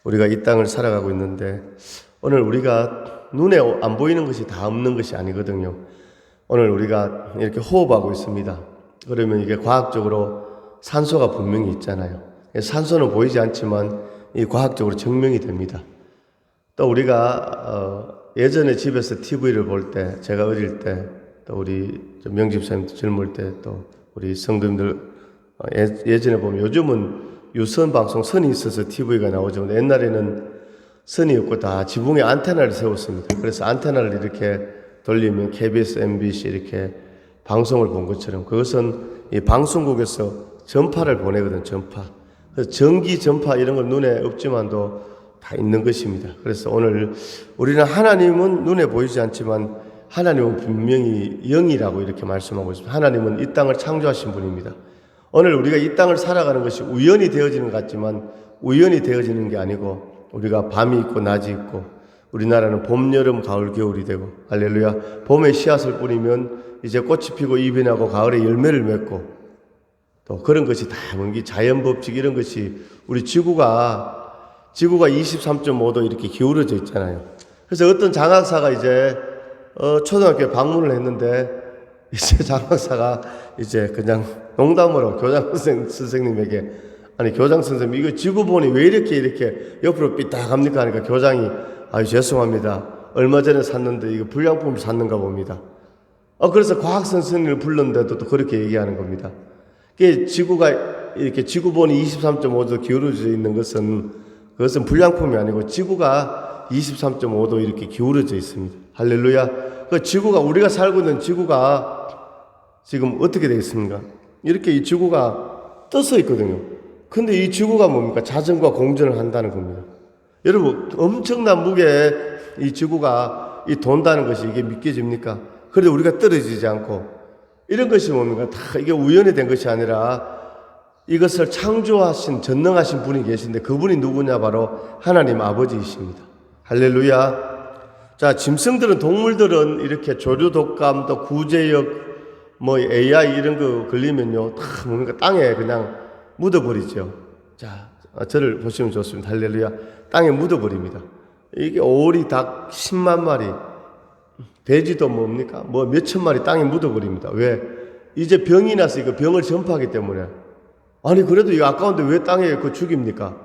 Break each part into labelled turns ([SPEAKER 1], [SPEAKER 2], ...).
[SPEAKER 1] 우리가 이 땅을 살아가고 있는데 오늘 우리가 눈에 안 보이는 것이 다 없는 것이 아니거든요. 오늘 우리가 이렇게 호흡하고 있습니다. 그러면 이게 과학적으로 산소가 분명히 있잖아요. 산소는 보이지 않지만 이 과학적으로 증명이 됩니다. 또 우리가 예전에 집에서 TV를 볼 때, 제가 어릴 때, 또 우리 명집사님 젊을 때, 또 우리 성도님들 예전에 보면 요즘은 유선 방송 선이 있어서 TV가 나오죠. 근데 옛날에는 선이 없고 다 지붕에 안테나를 세웠습니다. 그래서 안테나를 이렇게 돌리면 KBS, MBC 이렇게 방송을 본 것처럼 그것은 이 방송국에서 전파를 보내거든, 전파. 그래서 전기 전파 이런 건 눈에 없지만도 다 있는 것입니다. 그래서 오늘 우리는 하나님은 눈에 보이지 않지만 하나님은 분명히 영이라고 이렇게 말씀하고 있습니다. 하나님은 이 땅을 창조하신 분입니다. 오늘 우리가 이 땅을 살아가는 것이 우연히 되어지는 것 같지만 우연히 되어지는 게 아니고 우리가 밤이 있고 낮이 있고 우리나라는 봄, 여름, 가을, 겨울이 되고 할렐루야. 봄에 씨앗을 뿌리면 이제 꽃이 피고 잎이 나고 가을에 열매를 맺고 또 그런 것이 다 뭔가 자연법칙 이런 것이 우리 지구가 23.5도 이렇게 기울어져 있잖아요. 그래서 어떤 장학사가 이제 초등학교에 방문을 했는데 이제 장학사가 이제 그냥 농담으로 교장 선생님에게 아니 교장 선생님 이거 지구 보니 왜 이렇게 옆으로 삐딱합니까 하니까 교장이 아유 죄송합니다. 얼마 전에 샀는데 이거 불량품을 샀는가 봅니다. 그래서 과학 선생님을 불렀는데도 또 그렇게 얘기하는 겁니다. 지구가 이렇게 지구 보니 23.5도 기울어져 있는 그것은 불량품이 아니고 지구가 23.5도 이렇게 기울어져 있습니다. 할렐루야. 그 지구가 우리가 살고 있는 지구가 지금 어떻게 되어 있습니까? 이렇게 이 지구가 떠서 있거든요. 근데 이 지구가 뭡니까? 자전과 공전을 한다는 겁니다. 여러분 엄청난 무게에 이 지구가 돈다는 것이 이게 믿겨집니까? 그래도 우리가 떨어지지 않고 이런 것이 뭡니까? 다 이게 우연이 된 것이 아니라 이것을 창조하신 전능하신 분이 계신데 그분이 누구냐? 바로 하나님 아버지이십니다. 할렐루야. 자, 짐승들은 동물들은 이렇게 조류 독감 또 구제역 AI 이런 거 걸리면요 다 뭡니까? 땅에 그냥 묻어버리죠. 자, 저를 보시면 좋습니다. 할렐루야. 땅에 묻어버립니다. 이게 오리, 닭 10만 마리, 돼지도 뭡니까? 몇천 마리 땅에 묻어버립니다. 왜? 이제 병이 나서 이거 병을 전파하기 때문에. 아니, 그래도 이거 아까운데 왜 땅에 죽입니까?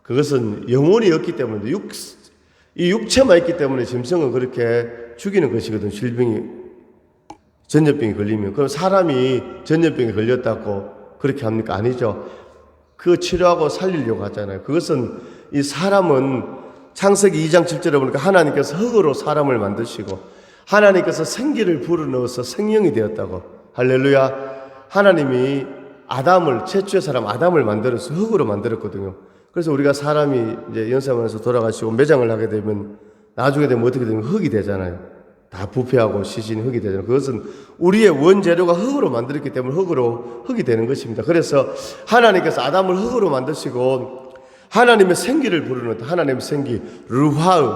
[SPEAKER 1] 그것은 영혼이 없기 때문에, 이 육체만 있기 때문에 짐승은 그렇게 죽이는 것이거든. 전염병이 걸리면. 그럼 사람이 전염병에 걸렸다고 그렇게 합니까? 아니죠. 그 치료하고 살리려고 하잖아요. 그것은 이 사람은 창세기 2장 7절에 보니까 하나님께서 흙으로 사람을 만드시고 하나님께서 생기를 불어넣어서 생명이 되었다고. 할렐루야. 하나님이 최초의 사람 아담을 만들어서 흙으로 만들었거든요. 그래서 우리가 사람이 이제 연세하면서 돌아가시고 매장을 하게 되면 나중에 되면 어떻게 되면 흙이 되잖아요. 다 부패하고 시신이 흙이 되잖아요. 그것은 우리의 원재료가 흙으로 만들었기 때문에 흙이 되는 것입니다. 그래서 하나님께서 아담을 흙으로 만드시고 하나님의 생기를 불어넣었다. 하나님의 생기, 루하흐.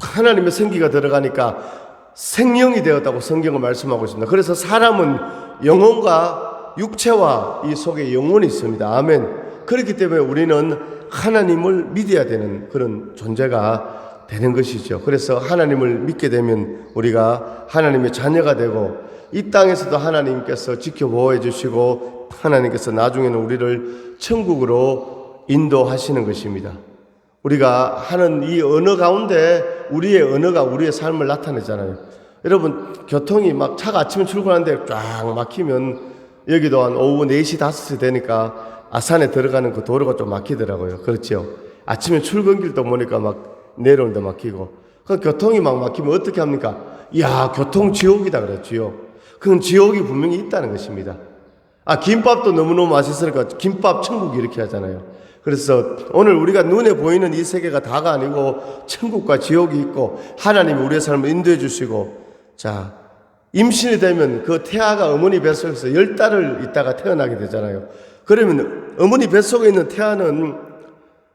[SPEAKER 1] 하나님의 생기가 들어가니까 생명이 되었다고 성경은 말씀하고 있습니다. 그래서 사람은 영혼과 육체와 이 속에 영혼이 있습니다. 아멘. 그렇기 때문에 우리는 하나님을 믿어야 되는 그런 존재가 되는 것이죠. 그래서 하나님을 믿게 되면 우리가 하나님의 자녀가 되고 이 땅에서도 하나님께서 지켜보호해 주시고 하나님께서 나중에는 우리를 천국으로 인도하시는 것입니다. 우리가 하는 이 언어 가운데 우리의 언어가 우리의 삶을 나타내잖아요. 여러분 교통이 막 차가 아침에 출근하는데 쫙 막히면 여기도 한 오후 4시 5시 되니까 아산에 들어가는 그 도로가 좀 막히더라고요. 그렇죠. 아침에 출근길도 보니까 막 내려오는데 막히고 그 교통이 막 막히면 어떻게 합니까? 이야 교통 지옥이다 그래. 지옥. 그건 지옥이 분명히 있다는 것입니다. 김밥도 너무너무 맛있으니까 김밥 천국 이렇게 하잖아요. 그래서 오늘 우리가 눈에 보이는 이 세계가 다가 아니고 천국과 지옥이 있고 하나님이 우리의 삶을 인도해 주시고 자 임신이 되면 그 태아가 어머니 뱃속에서 10달을 있다가 태어나게 되잖아요. 그러면 어머니 뱃속에 있는 태아는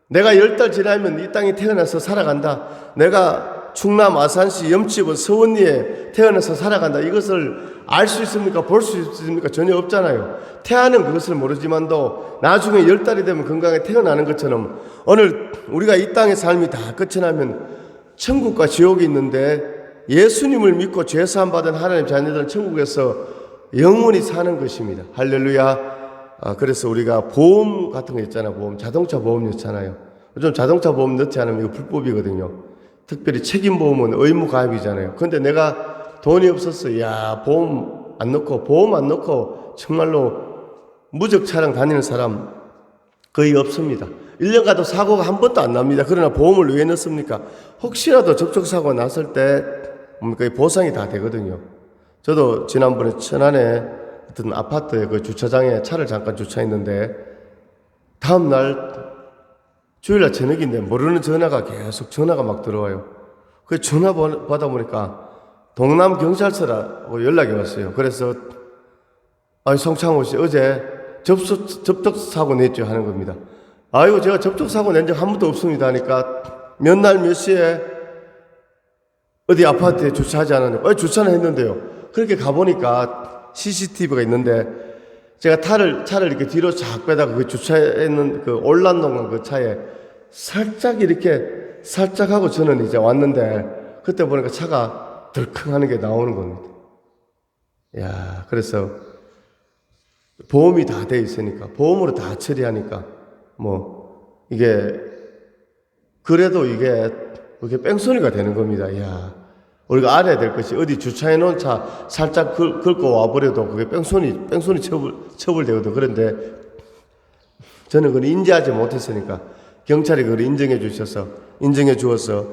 [SPEAKER 1] 내가 10달 지나면 이 땅에 태어나서 살아간다. 내가 충남 아산시 염치군 서원리에 태어나서 살아간다. 이것을 알 수 있습니까? 볼 수 있습니까? 전혀 없잖아요. 태아는 그것을 모르지만도 나중에 10달이 되면 건강에 태어나는 것처럼 오늘 우리가 이 땅의 삶이 다 끝이 나면 천국과 지옥이 있는데 예수님을 믿고 죄사함 받은 하나님 자녀들은 천국에서 영원히 사는 것입니다. 할렐루야. 그래서 우리가 보험 같은 거 있잖아요. 보험, 자동차 보험 넣잖아요. 요즘 자동차 보험 넣지 않으면 이거 불법이거든요. 특별히 책임보험은 의무 가입이잖아요. 근데 내가 돈이 없었어. 야, 보험 안 넣고 정말로 무적 차량 다니는 사람 거의 없습니다. 1년 가도 사고가 한 번도 안 납니다. 그러나 보험을 왜 넣습니까? 혹시라도 접촉사고가 났을 때 뭡니까? 보상이 다 되거든요. 저도 지난번에 천안에 어떤 아파트의 그 주차장에 차를 잠깐 주차했는데 다음날 주일날 저녁인데 모르는 전화가 계속 전화가 막 들어와요. 그 전화 받아보니까 동남경찰서라고 연락이 왔어요. 그래서 송창호 씨 어제 접촉사고 냈죠 하는 겁니다. 아이고 제가 접촉사고 낸 적 한 번도 없습니다 하니까 몇 날 몇 시에 어디 아파트에 주차하지 않았냐고. 주차는 했는데요. 그렇게 가보니까 CCTV가 있는데 제가 차를 이렇게 뒤로 쫙 빼다가 그 주차했는 그 올란동간 그 차에 살짝 하고 저는 이제 왔는데 그때 보니까 차가 덜컹 하는 게 나오는 겁니다. 야, 그래서 보험이 다 돼 있으니까 보험으로 다 처리하니까 이게 그래도 이게 뺑소니가 되는 겁니다. 야, 우리가 알아야 될 것이 어디 주차해 놓은 차 살짝 긁고 와버려도 그게 뺑소니 처벌되거든. 그런데 저는 그걸 인지하지 못했으니까 경찰이 그걸 인정해 주어서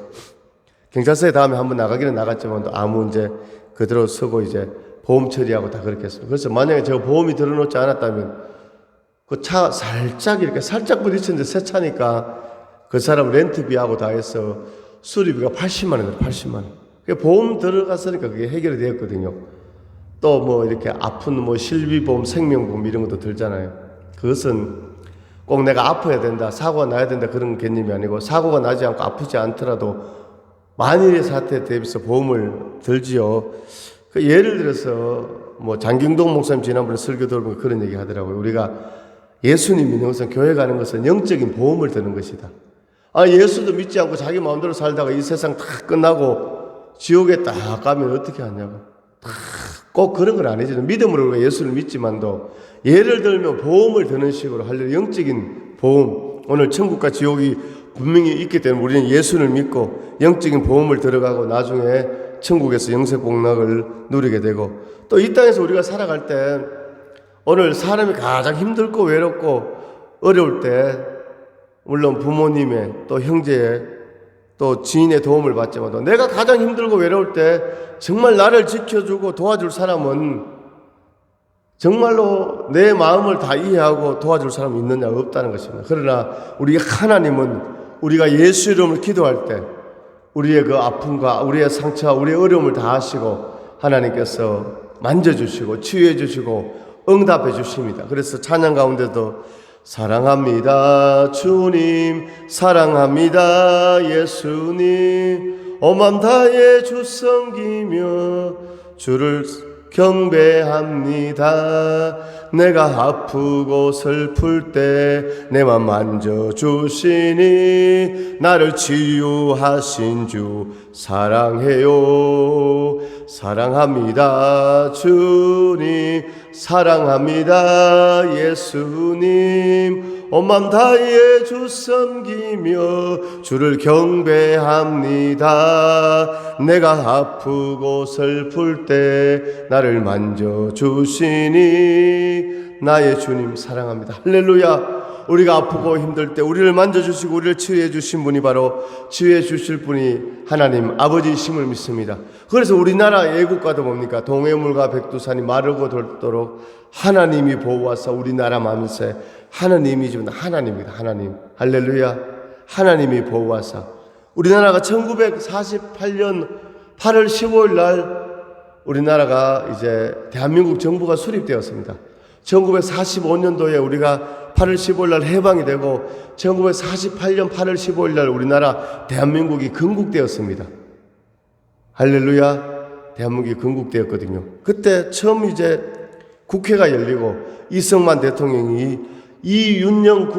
[SPEAKER 1] 경찰서에 다음에 한번 나가기는 나갔지만 아무 이제 그대로 서고 이제 보험 처리하고 다 그렇게 했습니다. 그래서 만약에 제가 보험이 들어놓지 않았다면 그 차 살짝 부딪혔는데 새 차니까 그 사람 렌트비하고 다 해서 수리비가 80만 원이에요. 80만 원. 보험 들어갔으니까 그게 해결이 되었거든요. 또 이렇게 아픈 실비보험, 생명보험 이런 것도 들잖아요. 그것은 꼭 내가 아파야 된다, 사고가 나야 된다 그런 개념이 아니고 사고가 나지 않고 아프지 않더라도 만일의 사태에 대비해서 보험을 들지요. 예를 들어서 장경동 목사님 지난번에 설교 들어보면 그런 얘기 하더라고요. 우리가 예수님 믿는 것은 교회 가는 것은 영적인 보험을 드는 것이다. 예수도 믿지 않고 자기 마음대로 살다가 이 세상 다 끝나고 지옥에 딱 가면 어떻게 하냐고. 꼭 그런 건 아니죠. 믿음으로 우리가 예수를 믿지만도 예를 들면 보험을 드는 식으로 하려는 영적인 보험. 오늘 천국과 지옥이 분명히 있기 때문에 우리는 예수를 믿고 영적인 보험을 들어가고 나중에 천국에서 영생 복락을 누리게 되고 또 이 땅에서 우리가 살아갈 때 오늘 사람이 가장 힘들고 외롭고 어려울 때 물론 부모님의 또 형제의 또 지인의 도움을 받지만 내가 가장 힘들고 외로울 때 정말 나를 지켜주고 도와줄 사람은 정말로 내 마음을 다 이해하고 도와줄 사람이 있느냐 없다는 것입니다. 그러나 우리 하나님은 우리가 예수 이름을 기도할 때 우리의 그 아픔과 우리의 상처와 우리의 어려움을 다 아시고 하나님께서 만져주시고 치유해 주시고 응답해 주십니다. 그래서 찬양 가운데도 사랑합니다 주님 사랑합니다 예수님 온 맘 다해 주 섬기며 주를 경배합니다. 내가 아프고 슬플 때 내 맘 만져주시니 나를 치유하신 주 사랑해요. 사랑합니다 주님 사랑합니다 예수님 온 맘 다해 주 섬기며 주를 경배합니다. 내가 아프고 슬플 때 나를 만져주시니 나의 주님 사랑합니다. 할렐루야. 우리가 아프고 힘들 때 우리를 만져주시고 우리를 치유해 주신 분이 바로 치유해 주실 분이 하나님 아버지이심을 믿습니다. 그래서 우리나라 애국가도 뭡니까? 동해물과 백두산이 마르고 닳도록 하나님이 보호하사 우리나라 만세. 하나님이지만 하나님입니다. 하나님. 할렐루야. 하나님이 보호하사 우리나라가 1948년 8월 15일 날 우리나라가 이제 대한민국 정부가 수립되었습니다. 1945년도에 우리가 8월 15일 날 해방이 되고 1948년 8월 15일 날 우리나라 대한민국이 건국되었습니다. 할렐루야. 대한민국이 건국되었거든요. 그때 처음 이제 국회가 열리고 이승만 대통령이 이윤영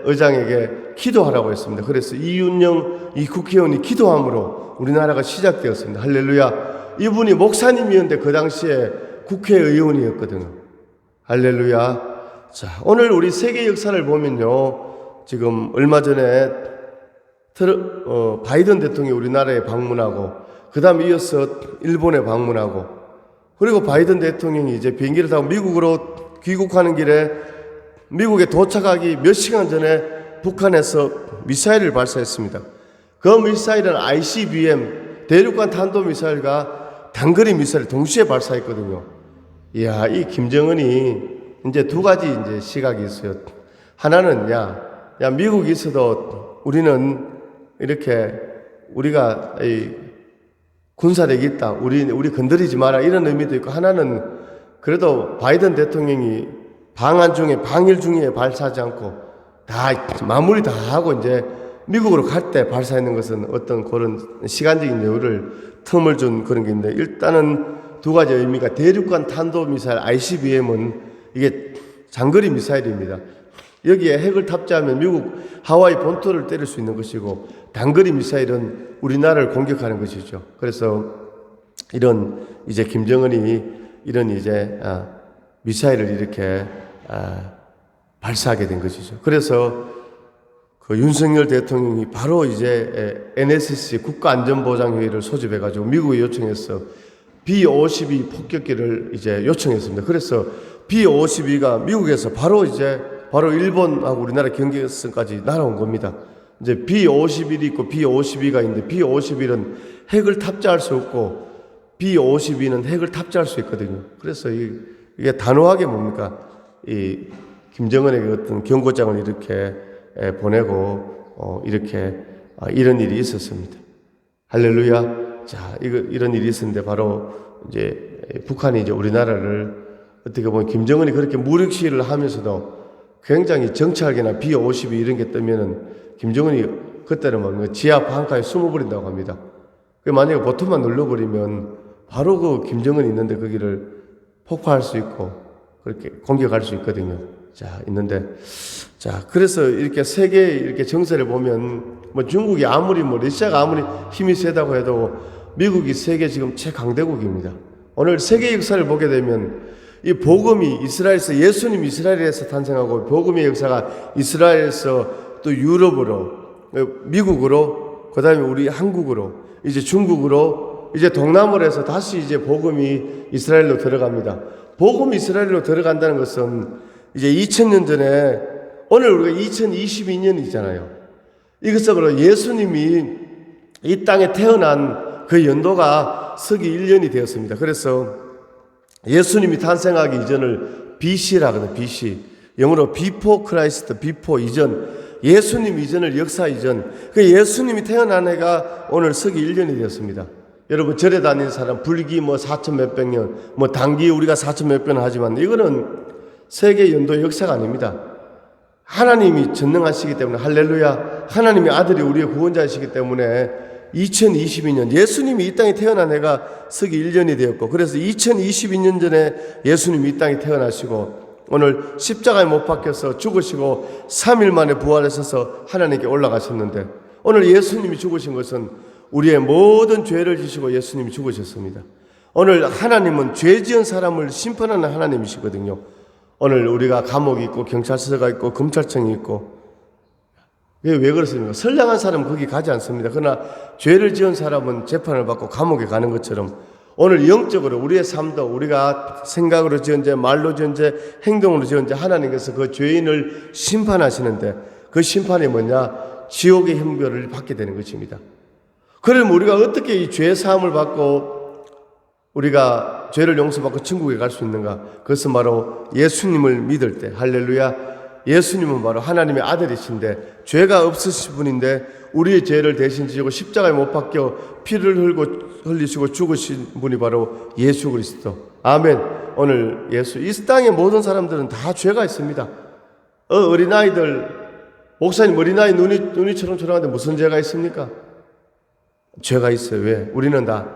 [SPEAKER 1] 국회의장에게 기도하라고 했습니다. 그래서 이윤영 이 국회의원이 기도함으로 우리나라가 시작되었습니다. 할렐루야. 이분이 목사님이었는데 그 당시에 국회의원이었거든요. 할렐루야. 자, 오늘 우리 세계 역사를 보면요, 지금 얼마 전에 바이든 대통령이 우리나라에 방문하고, 그 다음에 이어서 일본에 방문하고, 그리고 바이든 대통령이 이제 비행기를 타고 미국으로 귀국하는 길에 미국에 도착하기 몇 시간 전에 북한에서 미사일을 발사했습니다. 그 미사일은 ICBM 대륙간 탄도미사일과 단거리 미사일을 동시에 발사했거든요. 이야, 이 김정은이 이제 두 가지 이제 시각이 있어요. 하나는 야 미국이 있어도 우리는 이렇게 우리가 이 군사력이 있다. 우리 건드리지 마라. 이런 의미도 있고, 하나는 그래도 바이든 대통령이 방일 중에 발사하지 않고 다 마무리 다 하고 이제 미국으로 갈 때 발사하는 것은 어떤 그런 시간적인 여유를 틈을 준 그런 게 있는데, 일단은 두 가지 의미가, 대륙간 탄도미사일 ICBM은 이게 장거리 미사일입니다. 여기에 핵을 탑재하면 미국 하와이 본토를 때릴 수 있는 것이고, 단거리 미사일은 우리나라를 공격하는 것이죠. 그래서 이런 이제 김정은이 이런 이제 미사일을 이렇게 발사하게 된 것이죠. 그래서 그 윤석열 대통령이 바로 이제 NSC 국가안전보장회의를 소집해가지고 미국에 요청해서 B-52 폭격기를 이제 요청했습니다. 그래서 B-52가 미국에서 바로 일본하고 우리나라 경계선까지 날아온 겁니다. 이제 B-51이 있고 B-52가 있는데, B-51은 핵을 탑재할 수 없고 B-52는 핵을 탑재할 수 있거든요. 그래서 이게 단호하게 뭡니까? 이 김정은에게 어떤 경고장을 이렇게 보내고 이렇게 이런 일이 있었습니다. 할렐루야. 자, 이런 일이 있었는데 바로 이제 북한이 이제 우리나라를 어떻게 보면 김정은이 그렇게 무력 시위를 하면서도 굉장히 정찰기나 B-52 이런 게 뜨면은 김정은이 그때는 뭐 지하 방카에 숨어버린다고 합니다. 만약에 버튼만 눌러버리면 바로 그 김정은이 있는데 거기를 폭파할 수 있고 그렇게 공격할 수 있거든요. 자, 그래서 이렇게 세계 이렇게 정세를 보면 뭐 중국이 아무리 러시아가 아무리 힘이 세다고 해도 미국이 세계 지금 최강대국입니다. 오늘 세계 역사를 보게 되면 이 복음이 이스라엘에서, 예수님이 이스라엘에서 탄생하고 복음의 역사가 이스라엘에서 또 유럽으로, 미국으로, 그 다음에 우리 한국으로, 이제 중국으로, 이제 동남으로 해서 다시 이제 복음이 이스라엘로 들어갑니다. 복음이 이스라엘로 들어간다는 것은 이제 2000년 전에, 오늘 우리가 2022년이잖아요. 이것으로 예수님이 이 땅에 태어난 그 연도가 서기 1년이 되었습니다. 그래서 예수님이 탄생하기 이전을 BC라 하거든요. BC. 영어로 Before Christ, Before 이전. 예수님 이전을 역사 이전. 그 예수님이 태어난 해가 오늘 서기 1년이 되었습니다. 여러분, 절에 다니는 사람, 불기 4천 몇백 년, 단기 우리가 4천 몇백 년 하지만 이거는 세계 연도 역사가 아닙니다. 하나님이 전능하시기 때문에, 할렐루야. 하나님의 아들이 우리의 구원자이시기 때문에 2022년 예수님이 이 땅에 태어난 해가 서기 1년이 되었고, 그래서 2022년 전에 예수님이 이 땅에 태어나시고 오늘 십자가에 못 박혀서 죽으시고 3일 만에 부활하셔서 하나님께 올라가셨는데, 오늘 예수님이 죽으신 것은 우리의 모든 죄를 지시고 예수님이 죽으셨습니다. 오늘 하나님은 죄 지은 사람을 심판하는 하나님이시거든요. 오늘 우리가 감옥이 있고 경찰서가 있고 검찰청이 있고, 왜 그렇습니까? 선량한 사람은 거기 가지 않습니다. 그러나 죄를 지은 사람은 재판을 받고 감옥에 가는 것처럼 오늘 영적으로 우리의 삶도, 우리가 생각으로 지은 죄, 말로 지은 죄, 행동으로 지은 죄, 하나님께서 그 죄인을 심판하시는데, 그 심판이 뭐냐? 지옥의 형벌을 받게 되는 것입니다. 그러면 우리가 어떻게 이 죄 사함을 받고 우리가 죄를 용서받고 천국에 갈 수 있는가? 그것은 바로 예수님을 믿을 때. 할렐루야. 예수님은 바로 하나님의 아들이신데, 죄가 없으신 분인데 우리의 죄를 대신 지고 십자가에 못 박혀 피를 흘리시고 죽으신 분이 바로 예수 그리스도. 아멘. 오늘 이 땅의 모든 사람들은 다 죄가 있습니다. 어린아이들, 목사님 어린아이 눈이 초롱초롱한데 무슨 죄가 있습니까? 죄가 있어요. 왜? 우리는 다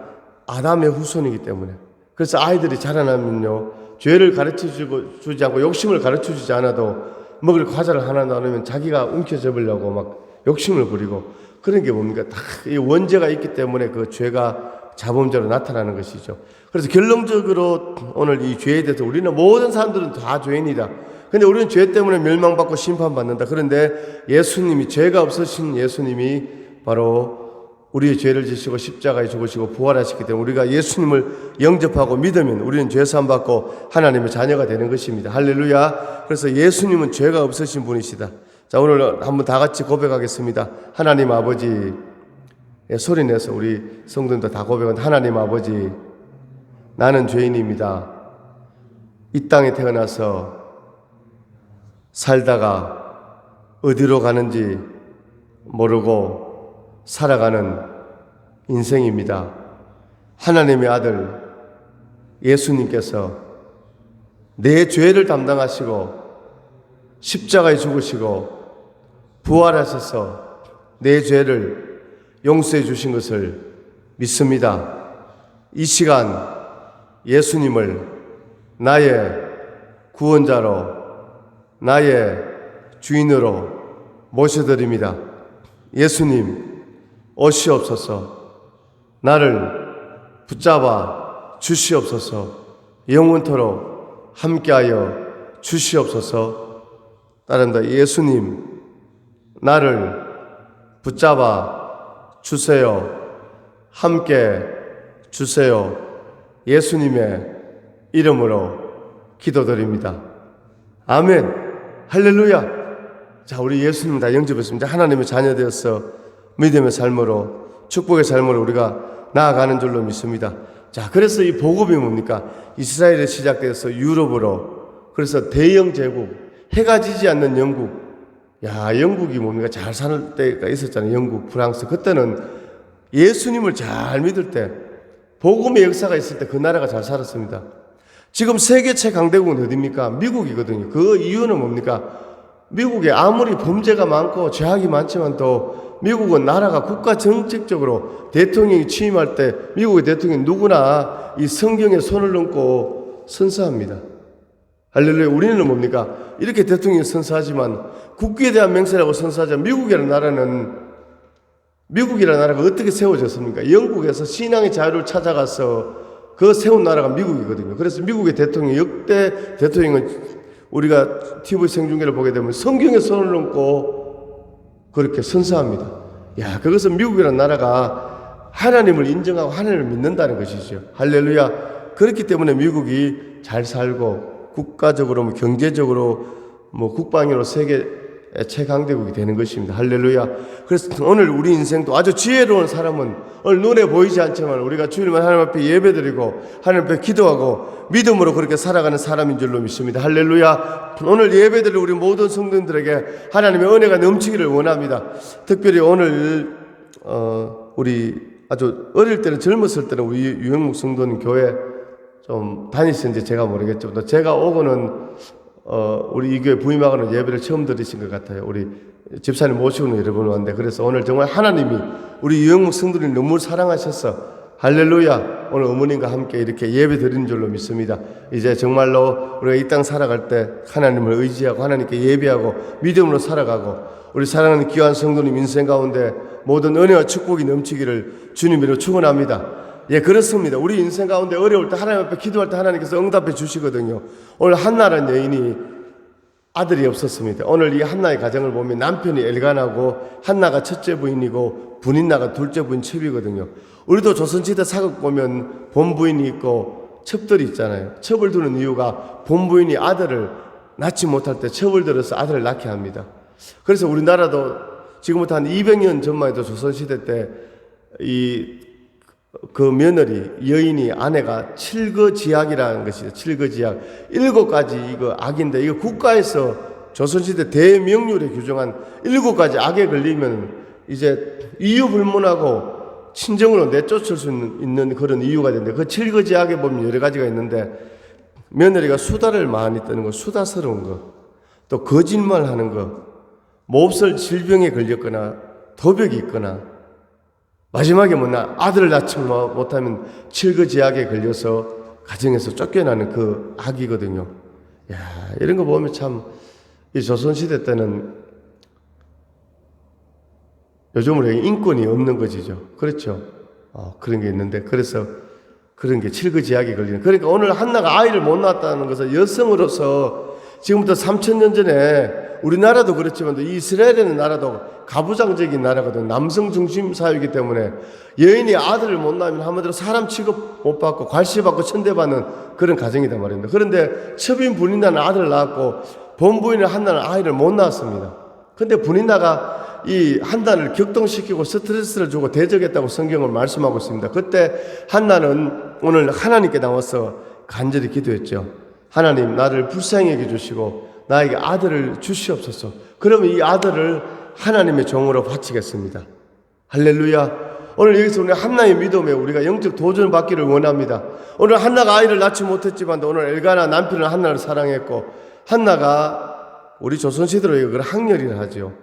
[SPEAKER 1] 아담의 후손이기 때문에. 그래서 아이들이 자라나면요, 죄를 가르쳐주지 않고 욕심을 가르쳐주지 않아도 먹을 과자를 하나 나누면 자기가 움켜잡으려고 막 욕심을 부리고, 그런 게 뭡니까? 다 이 원죄가 있기 때문에 그 죄가 자범죄로 나타나는 것이죠. 그래서 결론적으로 오늘 이 죄에 대해서 우리는 모든 사람들은 다 죄인이다. 근데 우리는 죄 때문에 멸망받고 심판받는다. 그런데 예수님이, 죄가 없으신 예수님이 바로 우리의 죄를 지시고 십자가에 죽으시고 부활하셨기 때문에 우리가 예수님을 영접하고 믿으면 우리는 죄사함 받고 하나님의 자녀가 되는 것입니다. 할렐루야. 그래서 예수님은 죄가 없으신 분이시다. 자, 오늘 한번 다 같이 고백하겠습니다. 하나님 아버지, 소리 내서 우리 성도님들 다 고백은, 하나님 아버지, 나는 죄인입니다. 이 땅에 태어나서 살다가 어디로 가는지 모르고 살아가는 인생입니다. 하나님의 아들 예수님께서 내 죄를 담당하시고 십자가에 죽으시고 부활하셔서 내 죄를 용서해 주신 것을 믿습니다. 이 시간 예수님을 나의 구원자로, 나의 주인으로 모셔드립니다. 예수님 오시옵소서. 나를 붙잡아 주시옵소서. 영원토록 함께하여 주시옵소서. 따른다. 예수님 나를 붙잡아 주세요. 함께 주세요. 예수님의 이름으로 기도드립니다. 아멘. 할렐루야. 자, 우리 예수님 다 영접했습니다. 하나님의 자녀 되어서 믿음의 삶으로, 축복의 삶으로 우리가 나아가는 줄로 믿습니다. 자, 그래서 이 복음이 뭡니까? 이스라엘에 시작돼서 유럽으로, 그래서 대영 제국, 해가 지지 않는 영국. 야, 영국이 뭡니까? 잘 사는 때가 있었잖아요. 영국, 프랑스. 그때는 예수님을 잘 믿을 때, 복음의 역사가 있을 때 그 나라가 잘 살았습니다. 지금 세계 최강대국은 어디입니까? 미국이거든요. 그 이유는 뭡니까? 미국에 아무리 범죄가 많고 죄악이 많지만 또 미국은 나라가 국가 정책적으로 대통령이 취임할 때 미국의 대통령이 누구나 이 성경에 손을 얹고 선서합니다. 할렐루야. 우리는 뭡니까? 이렇게 대통령이 선서하지만 국기에 대한 맹세라고 선서하지만 미국이라는 나라가 어떻게 세워졌습니까? 영국에서 신앙의 자유를 찾아가서 그 세운 나라가 미국이거든요. 그래서 미국의 대통령, 역대 대통령은 우리가 TV 생중계를 보게 되면 성경에 손을 얹고 그렇게 선서합니다. 야, 그것은 미국이라는 나라가 하나님을 인정하고 하나님을 믿는다는 것이죠. 할렐루야. 그렇기 때문에 미국이 잘 살고 국가적으로, 경제적으로, 국방으로 세계 최강대국이 되는 것입니다. 할렐루야. 그래서 오늘 우리 인생도 아주 지혜로운 사람은 오늘 눈에 보이지 않지만 우리가 주님 하나님 앞에 예배드리고 하나님 앞에 기도하고 믿음으로 그렇게 살아가는 사람인 줄로 믿습니다. 할렐루야. 오늘 예배드릴 우리 모든 성도들에게 하나님의 은혜가 넘치기를 원합니다. 특별히 오늘 우리 아주 어릴 때는, 젊었을 때는 우리 유영목 성도는 교회 좀 다니시는지 제가 모르겠죠. 또 제가 오고는 우리 이 교회 부임하고는 예배를 처음 들으신 것 같아요. 우리 집사님 모시고는 여러 번 왔는데, 그래서 오늘 정말 하나님이 우리 유영목 성도를 너무 사랑하셔서 할렐루야, 오늘 어머님과 함께 이렇게 예배 드리는 줄로 믿습니다. 이제 정말로 우리가 이 땅 살아갈 때 하나님을 의지하고 하나님께 예배하고 믿음으로 살아가고 우리 사랑하는 귀한 성도님 인생 가운데 모든 은혜와 축복이 넘치기를 주님으로 축원합니다. 예, 그렇습니다. 우리 인생 가운데 어려울 때 하나님 앞에 기도할 때 하나님께서 응답해 주시거든요. 오늘 한나라는 여인이 아들이 없었습니다. 오늘 이 한나의 가정을 보면 남편이 엘가나고 한나가 첫째 부인이고 분인나가 둘째 부인 첩이거든요. 우리도 조선시대 사극 보면 본부인이 있고 첩들이 있잖아요. 첩을 두는 이유가 본부인이 아들을 낳지 못할 때 첩을 들어서 아들을 낳게 합니다. 그래서 우리나라도 지금부터 한 200년 전만 해도 조선시대 때 그 며느리, 여인이, 아내가 칠거지약이라는 것이죠. 칠거지약. 7가지 이거 악인데, 이거 국가에서 조선시대 대명률에 규정한 7가지 악에 걸리면 이제 이유 불문하고 친정으로 내쫓을 수 있는 그런 이유가 되는데, 그 칠거지약에 보면 여러 가지가 있는데, 며느리가 수다를 많이 떠는 거, 수다스러운 거, 또 거짓말 하는 거, 몹쓸 질병에 걸렸거나, 도벽이 있거나, 마지막에 아들을 낳지 못하면 칠거지약에 걸려서 가정에서 쫓겨나는 그 악이거든요. 야, 이런 거 보면 참, 이 조선시대 때는 요즘으로 인권이 없는 것이죠. 그렇죠. 그런 게 있는데, 그래서 그런 게 칠거지약에 걸리는. 그러니까 오늘 한나가 아이를 못 낳았다는 것은 여성으로서 지금부터 3000년 전에 우리나라도 그렇지만 이스라엘이라는 나라도 가부장적인 나라거든. 남성 중심 사회이기 때문에 여인이 아들을 못 낳으면 한마디로 사람 취급 못 받고 괄시받고 천대받는 그런 가정이단 말입니다. 그런데 첩인 분인나는 아들을 낳았고 본부인의 한나는 아이를 못 낳았습니다. 근데 분인나가 이 한나를 격동시키고 스트레스를 주고 대적했다고 성경을 말씀하고 있습니다. 그때 한나는 오늘 하나님께 나와서 간절히 기도했죠. 하나님, 나를 불쌍히 여겨주시고 나에게 아들을 주시옵소서. 그러면 이 아들을 하나님의 종으로 바치겠습니다. 할렐루야. 오늘 여기서 우리 한나의 믿음에 우리가 영적 도전을 받기를 원합니다. 오늘 한나가 아이를 낳지 못했지만 오늘 엘가나 남편은 한나를 사랑했고, 한나가 우리 조선시대로 이걸 항렬이라 하죠.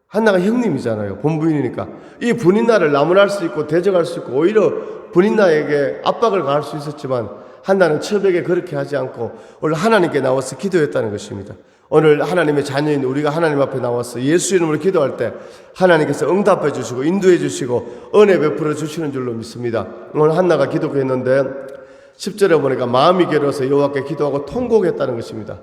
[SPEAKER 1] 한나가 형님이잖아요. 본부인이니까. 이 분인나를 나무랄 수 있고 대적할 수 있고 오히려 분인나에게 압박을 가할 수 있었지만 한나는 첩에게 그렇게 하지 않고 오늘 하나님께 나와서 기도했다는 것입니다. 오늘 하나님의 자녀인 우리가 하나님 앞에 나와서 예수 이름으로 기도할 때 하나님께서 응답해 주시고 인도해 주시고 은혜 베풀어 주시는 줄로 믿습니다. 오늘 한나가 기도했는데 10절에 보니까 마음이 괴로워서 여호와께 기도하고 통곡했다는 것입니다.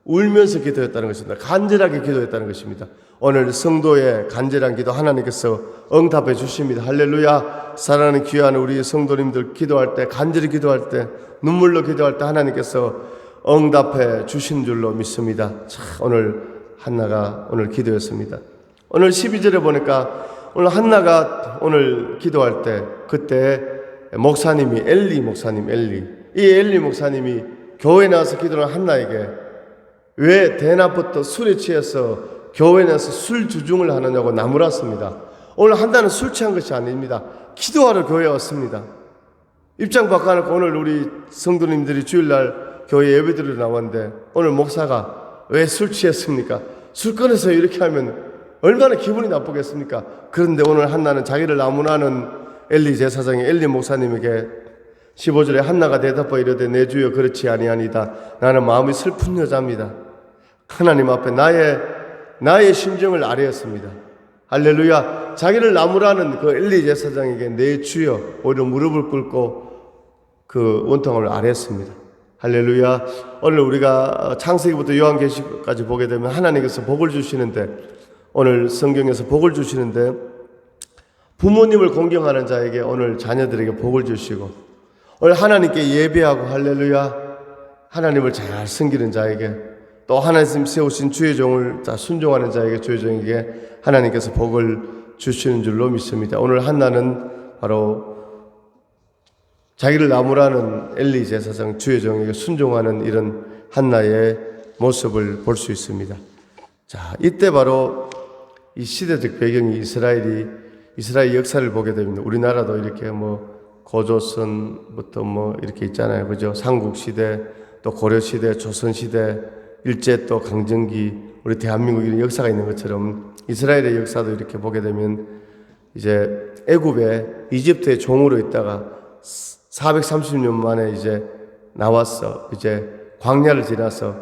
[SPEAKER 1] 울면서 기도했다는 것입니다. 간절하게 기도했다는 것입니다. 오늘 성도의 간절한 기도 하나님께서 응답해 주십니다. 할렐루야. 사랑하는 귀한 우리 성도님들 기도할 때, 간절히 기도할 때, 눈물로 기도할 때 하나님께서 응답해 주신 줄로 믿습니다. 자, 오늘 한나가 오늘 기도했습니다. 오늘 12절에 보니까 오늘 한나가 오늘 기도할 때 그때 목사님이 엘리 이 엘리 목사님이 교회에 나와서 기도하는 한나에게 왜 대낮부터 술에 취해서 교회에 나와서 술 주중을 하느냐고 나무랐습니다. 오늘 한나는 술 취한 것이 아닙니다. 기도하러 교회에 왔습니다. 입장 바꿔놓고 오늘 우리 성도님들이 주일날 교회 예배드리러 나왔는데 오늘 목사가 왜 술 취했습니까? 술 끊어서 이렇게 하면 얼마나 기분이 나쁘겠습니까? 그런데 오늘 한나는 자기를 나무라는 엘리 제사장이 엘리 목사님에게 15절에 한나가 대답하여 이르되 내 주여 그렇지 아니하니다. 나는 마음이 슬픈 여자입니다. 하나님 앞에 나의 심정을 아뢰었습니다. 할렐루야. 자기를 나무라는 그 엘리 제사장에게 내 주여 오히려 무릎을 꿇고 그 원통함을 아뢰었습니다. 할렐루야. 오늘 우리가 창세기부터 요한계시까지 보게 되면 하나님께서 복을 주시는데 오늘 성경에서 복을 주시는데 부모님을 공경하는 자에게 오늘 자녀들에게 복을 주시고 오늘 하나님께 예배하고 할렐루야 하나님을 잘 섬기는 자에게 또 하나님 세우신 주의 종을 다 순종하는 자에게 주의 종에게 하나님께서 복을 주시는 줄로 믿습니다. 오늘 한나는 바로 자기를 나무라는 엘리 제사장 주의 종에게 순종하는 이런 한나의 모습을 볼 수 있습니다. 자, 이때 바로 이 시대적 배경이 이스라엘 역사를 보게 됩니다. 우리나라도 이렇게 고조선부터 이렇게 있잖아요. 그죠? 삼국시대, 또 고려시대, 조선시대, 일제 또 강점기, 우리 대한민국 이런 역사가 있는 것처럼 이스라엘의 역사도 이렇게 보게 되면 이제 애굽에 이집트의 종으로 있다가 430년 만에 이제 나왔어. 이제 광야를 지나서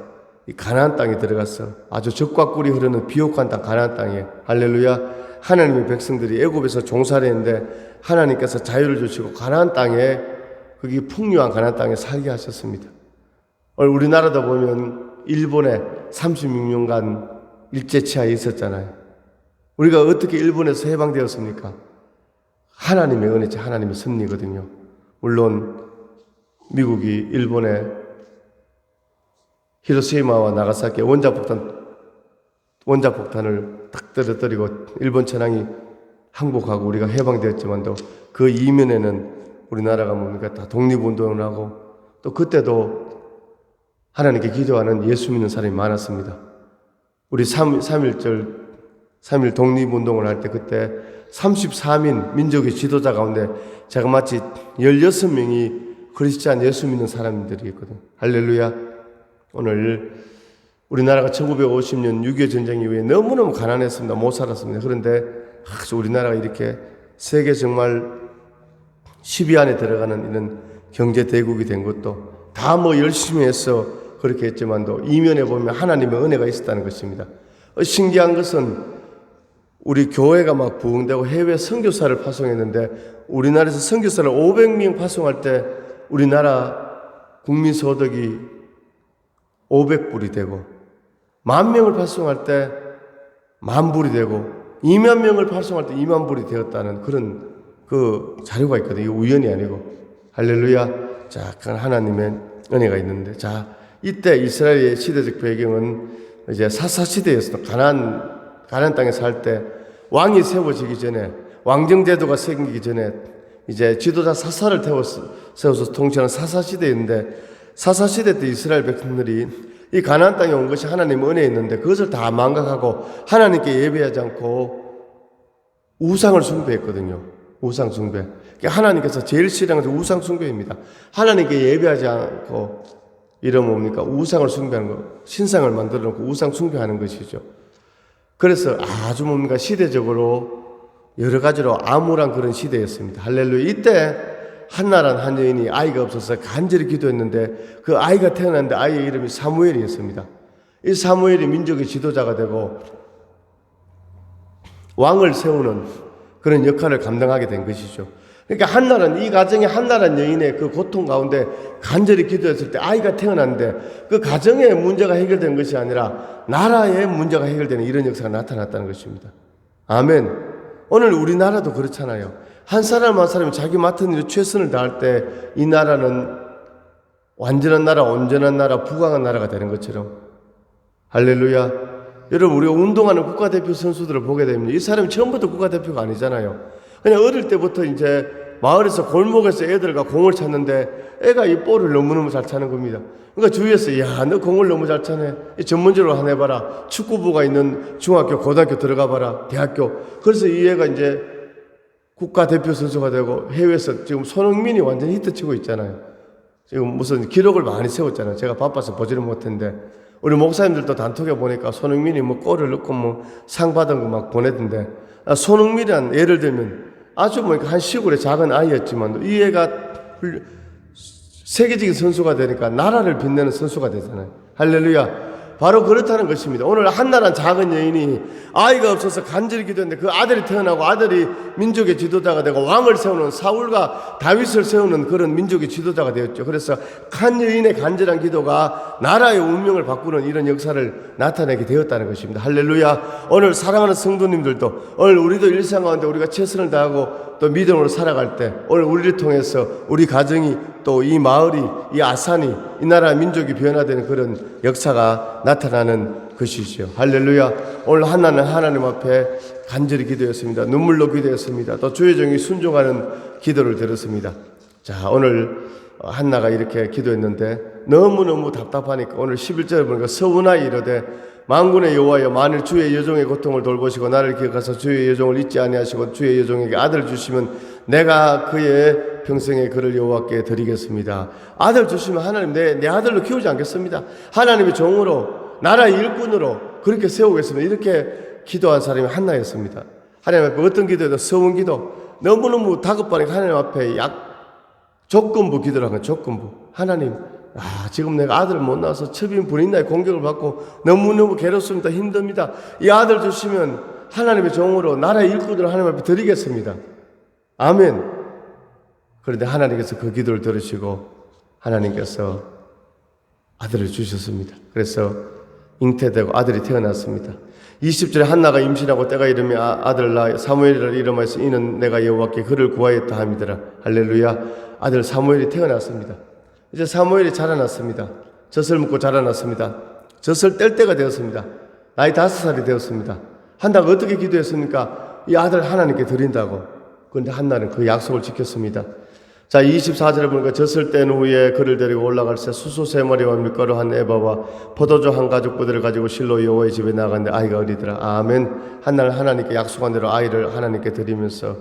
[SPEAKER 1] 이 가나안 땅에 들어갔어. 아주 젖과 꿀이 흐르는 비옥한 땅 가나안 땅에 할렐루야. 하나님의 백성들이 애굽에서 종살이 했는데 하나님께서 자유를 주시고 가나안 땅에 거기 풍요한 가나안 땅에 살게 하셨습니다. 오늘 우리나라도 보면 일본에 36년간 일제치하에 있었잖아요. 우리가 어떻게 일본에서 해방되었습니까? 하나님의 은혜지 하나님의 섭리거든요. 물론 미국이 일본에 히로시마와 나가사키에 원자폭탄을 딱 떨어뜨리고 일본 천황이 항복하고 우리가 해방되었지만도 그 이면에는 우리나라가 뭡니까? 다 독립운동을 하고 또 그때도 하나님께 기도하는 예수 믿는 사람이 많았습니다. 우리 3.1 독립운동을 할 때 그때 34민 민족의 지도자 가운데 제가 마치 16명이 크리스찬 예수 믿는 사람들이 있거든요. 할렐루야. 오늘 우리나라가 1950년 6.25 전쟁 이후에 너무너무 가난했습니다. 못 살았습니다. 그런데 우리나라가 이렇게 세계 정말 10위 안에 들어가는 이런 경제 대국이 된 것도 다 뭐 열심히 해서 그렇게 했지만도 이면에 보면 하나님의 은혜가 있었다는 것입니다. 신기한 것은 우리 교회가 막 부흥되고 해외 선교사를 파송했는데 우리나라에서 선교사를 500명 파송할 때 우리나라 국민 소득이 500불이 되고 10,000명을 파송할 때 10,000불이 되고 20,000명을 파송할 때 20,000불이 되었다는 그런 그 자료가 있거든요. 이거 우연이 아니고. 할렐루야. 자, 그건 하나님의 은혜가 있는데, 자, 이때 이스라엘의 시대적 배경은 이제 사사시대였어. 가나안 땅에 살 때 왕이 세워지기 전에, 왕정제도가 생기기 전에 이제 지도자 사사를 세워서 통치하는 사사시대인데, 사사시대 때 이스라엘 백성들이 이 가나안 땅에 온 것이 하나님의 은혜였는데 그것을 다 망각하고 하나님께 예배하지 않고 우상을 숭배했거든요. 우상 숭배. 하나님께서 제일 싫어하는 것은 우상 숭배입니다. 하나님께 예배하지 않고 이러면 뭡니까? 우상을 숭배하는 거, 신상을 만들어 놓고 우상 숭배하는 것이죠. 그래서 아주 뭡니까? 시대적으로 여러 가지로 암울한 그런 시대였습니다. 할렐루야. 이때 한나라는 한 여인이 아이가 없어서 간절히 기도했는데 그 아이가 태어났는데 아이의 이름이 사무엘이었습니다. 이 사무엘이 민족의 지도자가 되고 왕을 세우는 그런 역할을 감당하게 된 것이죠. 그러니까 한나라는 이 가정에 한나라는 여인의 그 고통 가운데 간절히 기도했을 때 아이가 태어났는데 그 가정의 문제가 해결된 것이 아니라 나라의 문제가 해결되는 이런 역사가 나타났다는 것입니다. 아멘. 오늘 우리나라도 그렇잖아요. 한 사람 한 사람이 자기 맡은 일에 최선을 다할 때 이 나라는 완전한 나라, 온전한 나라, 부강한 나라가 되는 것처럼. 할렐루야. 여러분, 우리가 운동하는 국가대표 선수들을 보게 됩니다. 이 사람이 처음부터 국가대표가 아니잖아요. 그냥 어릴 때부터 이제 마을에서 골목에서 애들과 공을 찼는데 애가 이 볼을 너무너무 잘 차는 겁니다. 그러니까 주위에서 야, 너 공을 너무 잘 차네. 전문적으로 하나 해봐라. 축구부가 있는 중학교, 고등학교 들어가 봐라. 대학교. 그래서 이 애가 이제 국가대표 선수가 되고 해외에서 지금 손흥민이 완전히 히트치고 있잖아요. 지금 무슨 기록을 많이 세웠잖아요. 제가 바빠서 보지를 못했는데 우리 목사님들도 단톡에 보니까 손흥민이 뭐 골을 넣고 뭐 상 받은 거 막 보내던데 손흥민이란 예를 들면 아주 뭐 한 시골의 작은 아이였지만 이 애가 세계적인 선수가 되니까 나라를 빛내는 선수가 되잖아요. 할렐루야. 바로 그렇다는 것입니다. 오늘 한나라는 작은 여인이 아이가 없어서 간절히 기도했는데 그 아들이 태어나고 아들이 민족의 지도자가 되고 왕을 세우는 사울과 다윗을 세우는 그런 민족의 지도자가 되었죠. 그래서 한 여인의 간절한 기도가 나라의 운명을 바꾸는 이런 역사를 나타내게 되었다는 것입니다. 할렐루야. 오늘 사랑하는 성도님들도 오늘 우리도 일상 가운데 우리가 최선을 다하고 또 믿음으로 살아갈 때 오늘 우리를 통해서 우리 가정이 또 이 마을이 이 아산이 이 나라 민족이 변화되는 그런 역사가 나타나는 것이죠. 할렐루야. 오늘 한나는 하나님 앞에 간절히 기도했습니다. 눈물로 기도했습니다. 또 주의 종이 순종하는 기도를 드렸습니다. 자, 오늘 한나가 이렇게 기도했는데 너무너무 답답하니까 오늘 11절에 보니까 서운하여 이르되 만군의 여호와여 만일 주의 여종의 고통을 돌보시고 나를 기억하사 주의 여종을 잊지 아니하시고 주의 여종에게 아들을 주시면 내가 그의 평생의 그를 여호와께 드리겠습니다. 아들 주시면 하나님 내 아들로 키우지 않겠습니다. 하나님의 종으로 나라의 일꾼으로 그렇게 세우겠습니다. 이렇게 기도한 사람이 한나였습니다. 하나님 앞에 어떤 기도에도 서운 기도 너무너무 다급하니까 하나님 앞에 조건부 기도를 한 거예요. 조건부. 하나님 지금 내가 아들을 못 낳아서 첩인 불인나의 공격을 받고 너무너무 괴롭습니다. 힘듭니다. 이 아들 주시면 하나님의 종으로 나라의 일꾼으로 하나님 앞에 드리겠습니다. 아멘. 그런데 하나님께서 그 기도를 들으시고 하나님께서 아들을 주셨습니다. 그래서 잉태되고 아들이 태어났습니다. 20절에 한나가 임신하고 때가 이르며 아들을 낳아 사무엘이라 이름하여서 이는 내가 여호와께 그를 구하였다 함이더라. 할렐루야. 아들 사무엘이 태어났습니다. 이제 사무엘이 자라났습니다. 젖을 먹고 자라났습니다. 젖을 뗄 때가 되었습니다. 나이 5살이 되었습니다. 한나가 어떻게 기도했습니까? 이 아들 하나님께 드린다고. 그런데 한나는 그 약속을 지켰습니다. 자, 24절에 보니까 젖을 뗀 후에 그를 데리고 올라갈 때 수소 3마리와 밀가루 한 에바와 포도주 한 가죽 부대를 가지고 실로 여호와의 집에 나갔는데 아이가 어리더라. 아멘. 한날 하나님께 약속한 대로 아이를 하나님께 드리면서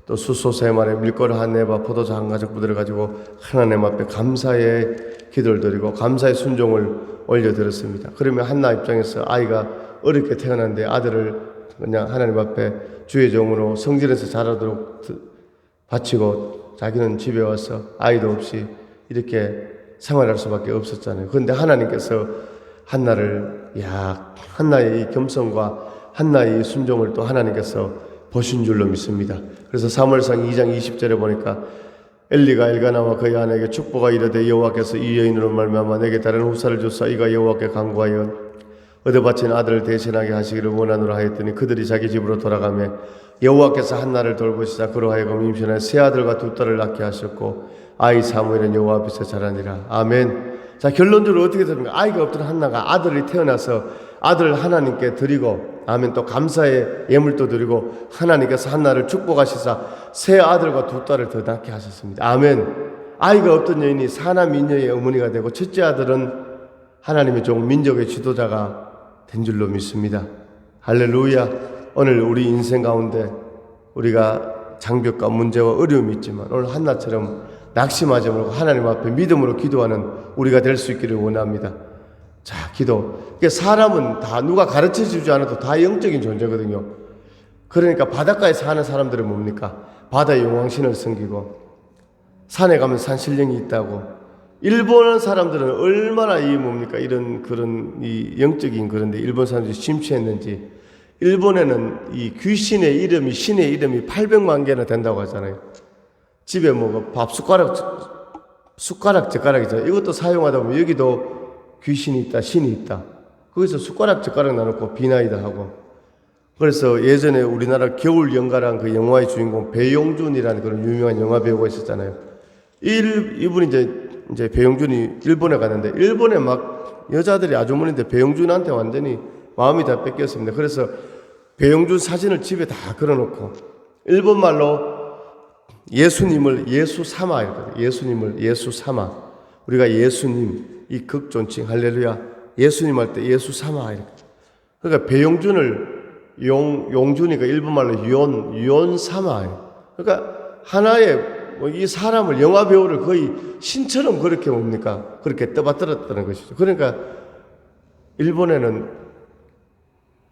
[SPEAKER 1] 또 수소 3마리, 밀가루 한 에바, 포도주 한 가죽 부대를 가지고 하나님 앞에 감사의 기도를 드리고 감사의 순종을 올려드렸습니다. 그러면 한나 입장에서 아이가 어렵게 태어났는데 아들을 그냥 하나님 앞에 주의 종으로 성전에서 자라도록 바치고 자기는 집에 와서 아이도 없이 이렇게 생활할 수밖에 없었잖아요. 그런데 하나님께서 한나를 한나의 이 겸손과 한나의 이 순종을 또 하나님께서 보신 줄로 믿습니다. 그래서 사무엘상 2장 20절에 보니까 엘리가 엘가나와 그의 아내에게 축복하 이르되 여호와께서 이 여인으로 말미암아 내게 다른 후사를 주사 이가 여호와께 간구하여 얻어바친 아들을 대신하게 하시기를 원하노라 하였더니 그들이 자기 집으로 돌아가며 여호와께서 한나를 돌보시자 그로 하여금 임신하여 세 아들과 두 딸을 낳게 하셨고 아이 사무엘은 여호와 앞에서 자라니라. 아멘. 자, 결론적으로 어떻게 됩니까? 아이가 없던 한나가 아들이 태어나서 아들을 하나님께 드리고, 아멘, 또 감사의 예물도 드리고 하나님께서 한나를 축복하시사 세 아들과 두 딸을 더 낳게 하셨습니다. 아멘. 아이가 없던 여인이 사나 미녀의 어머니가 되고 첫째 아들은 하나님의 종 민족의 지도자가 된 줄로 믿습니다. 할렐루야. 오늘 우리 인생 가운데 우리가 장벽과 문제와 어려움이 있지만 오늘 한나처럼 낙심하지 말고 하나님 앞에 믿음으로 기도하는 우리가 될 수 있기를 원합니다. 자, 기도. 사람은 다 누가 가르쳐 주지 않아도 다 영적인 존재거든요. 그러니까 바닷가에 사는 사람들은 뭡니까? 바다의 용왕신을 섬기고 산에 가면 산신령이 있다고. 일본 사람들은 얼마나 이런 그런 이 영적인 그런데 일본 사람들이 심취했는지, 일본에는 이 귀신의 이름이, 신의 이름이 800만 개나 된다고 하잖아요. 집에 밥 숟가락 젓가락이잖아요. 이것도 사용하다 보면 여기도 귀신이 있다, 신이 있다. 거기서 숟가락 젓가락 나누고 비나이다 하고. 그래서 예전에 우리나라 겨울 연가라는 그 영화의 주인공 배용준이라는 그런 유명한 영화 배우가 있었잖아요. 이분이 이제 배용준이 일본에 갔는데 일본에 막 여자들이 아주머니인데 배용준한테 완전히 마음이 다 뺏겼습니다. 그래서 배용준 사진을 집에 다 걸어놓고 일본말로 예수님을 예수 삼아 이렇게, 예수님을 예수 삼아, 우리가 예수님 이 극존칭 할렐루야 예수님 할 때 예수 삼아 이렇게. 그러니까 배용준을 용준이가 일본말로 유온 삼아. 그러니까 하나의 이 사람을 영화 배우를 거의 신처럼 그렇게 뭡니까? 그렇게 떠받들었다는 것이죠. 그러니까 일본에는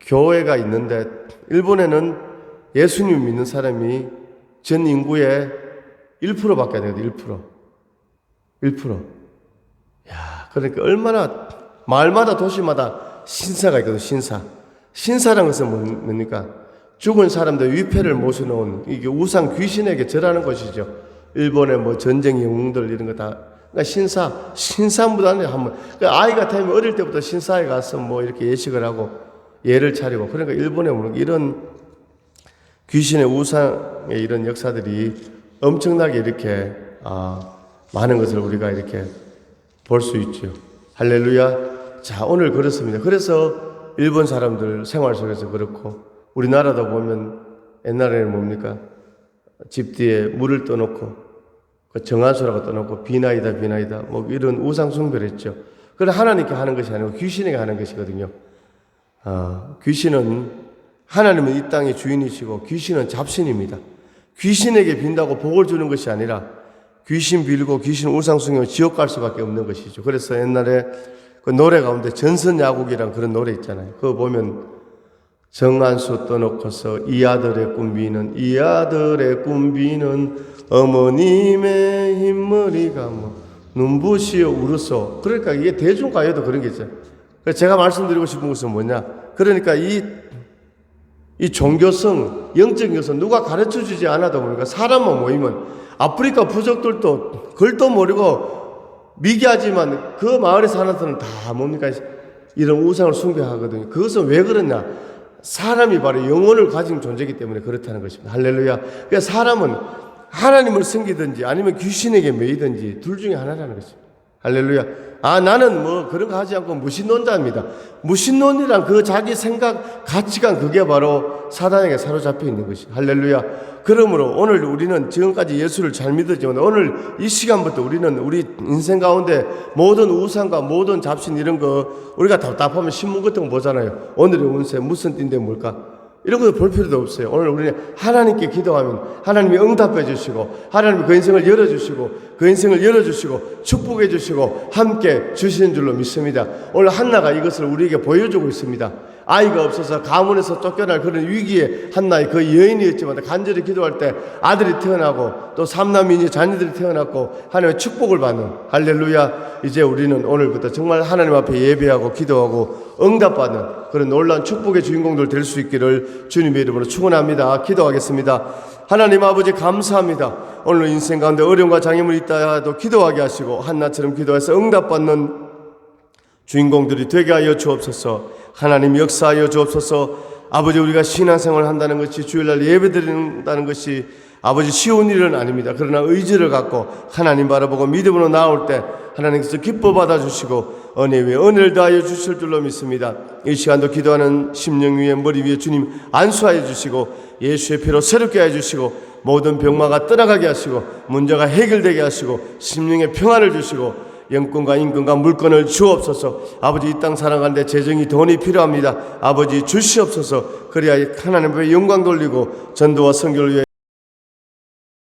[SPEAKER 1] 교회가 있는데 일본에는 예수님 믿는 사람이 전 인구의 1%밖에 안 되거든요. 1%. 야, 그러니까 얼마나 마을마다 도시마다 신사가 있거든요. 신사라는 것은 뭡니까? 죽은 사람들 위패를 모셔놓은 이게 우상 귀신에게 절하는 것이죠. 일본의 전쟁 영웅들 이런 거 다. 그러니까 신사무단에 한번, 그러니까 아이가 되면 어릴 때부터 신사에 가서 이렇게 예식을 하고 예를 차리고, 그러니까 일본에 이런 귀신의 우상의 이런 역사들이 엄청나게 이렇게 많은 것을 우리가 이렇게 볼 수 있죠. 할렐루야. 자, 오늘 그렇습니다. 그래서 일본 사람들 생활 속에서 그렇고 우리나라도 보면 옛날에는 뭡니까? 집 뒤에 물을 떠놓고 정한수라고 떠놓고 비나이다 이런 우상 숭배를 했죠. 그건 하나님께 하는 것이 아니고 귀신에게 하는 것이거든요. 귀신은 하나님은 이 땅의 주인이시고 귀신은 잡신입니다. 귀신에게 빈다고 복을 주는 것이 아니라 귀신 빌고 귀신 우상 숭배하면 지옥 갈 수밖에 없는 것이죠. 그래서 옛날에 그 노래 가운데 전선야곡이란 그런 노래 있잖아요. 그거 보면 정한수 떠놓고서 이 아들의 꿈비는 어머님의 흰머리가 눈부시어 울었어. 그러니까 이게 대중가요도 그런 게 있어요. 그래서 제가 말씀드리고 싶은 것은 뭐냐? 그러니까 이 종교성, 영적인 것은 누가 가르쳐 주지 않아도 모르니까 사람만 모이면 아프리카 부족들도 글도 모르고 미개하지만 그 마을에 사는 사람은 다 뭡니까? 이런 우상을 숭배하거든요. 그것은 왜 그러냐? 사람이 바로 영혼을 가진 존재이기 때문에 그렇다는 것입니다. 할렐루야. 그러니까 사람은 하나님을 섬기든지 아니면 귀신에게 매이든지 둘 중에 하나라는 것입니다. 할렐루야. 나는 그런 거 하지 않고 무신론자입니다. 무신론이란 그 자기 생각, 가치관, 그게 바로 사단에게 사로잡혀 있는 것이. 할렐루야. 그러므로 오늘 우리는 지금까지 예수를 잘 믿었지만 오늘 이 시간부터 우리는 우리 인생 가운데 모든 우상과 모든 잡신 이런 거 우리가 답답하면 신문 같은 거 보잖아요. 오늘의 운세 무슨 띠인데 뭘까? 이런 거 볼 필요도 없어요. 오늘 우리는 하나님께 기도하면 하나님이 응답해 주시고 하나님이 그 인생을 열어주시고 축복해 주시고 함께 주시는 줄로 믿습니다. 오늘 한나가 이것을 우리에게 보여주고 있습니다. 아이가 없어서 가문에서 쫓겨날 그런 위기에 한나의 그 여인이었지만 간절히 기도할 때 아들이 태어나고 또 삼남인이 자녀들이 태어났고 하나님의 축복을 받는 할렐루야. 이제 우리는 오늘부터 정말 하나님 앞에 예배하고 기도하고 응답받는 그런 놀라운 축복의 주인공들 될 수 있기를 주님의 이름으로 축원합니다. 기도하겠습니다. 하나님 아버지 감사합니다. 오늘 인생 가운데 어려움과 장애물이 있다도 기도하게 하시고 한나처럼 기도해서 응답받는 주인공들이 되게 하여 주옵소서. 하나님 역사하여 주옵소서. 아버지 우리가 신앙생활을 한다는 것이 주일날 예배드린다는 것이 아버지 쉬운 일은 아닙니다. 그러나 의지를 갖고 하나님 바라보고 믿음으로 나올 때 하나님께서 기뻐 받아주시고 은혜 위에 은혜를 더하여 주실 줄로 믿습니다. 이 시간도 기도하는 심령 위에 머리 위에 주님 안수하여 주시고 예수의 피로 새롭게 해주시고 모든 병마가 떠나가게 하시고 문제가 해결되게 하시고 심령의 평안을 주시고 영권과 인권과 물권을 주옵소서. 아버지 이 땅 살아가는데 재정이 돈이 필요합니다. 아버지 주시옵소서. 그래야 하나님 앞에 영광 돌리고 전도와 선교를 위해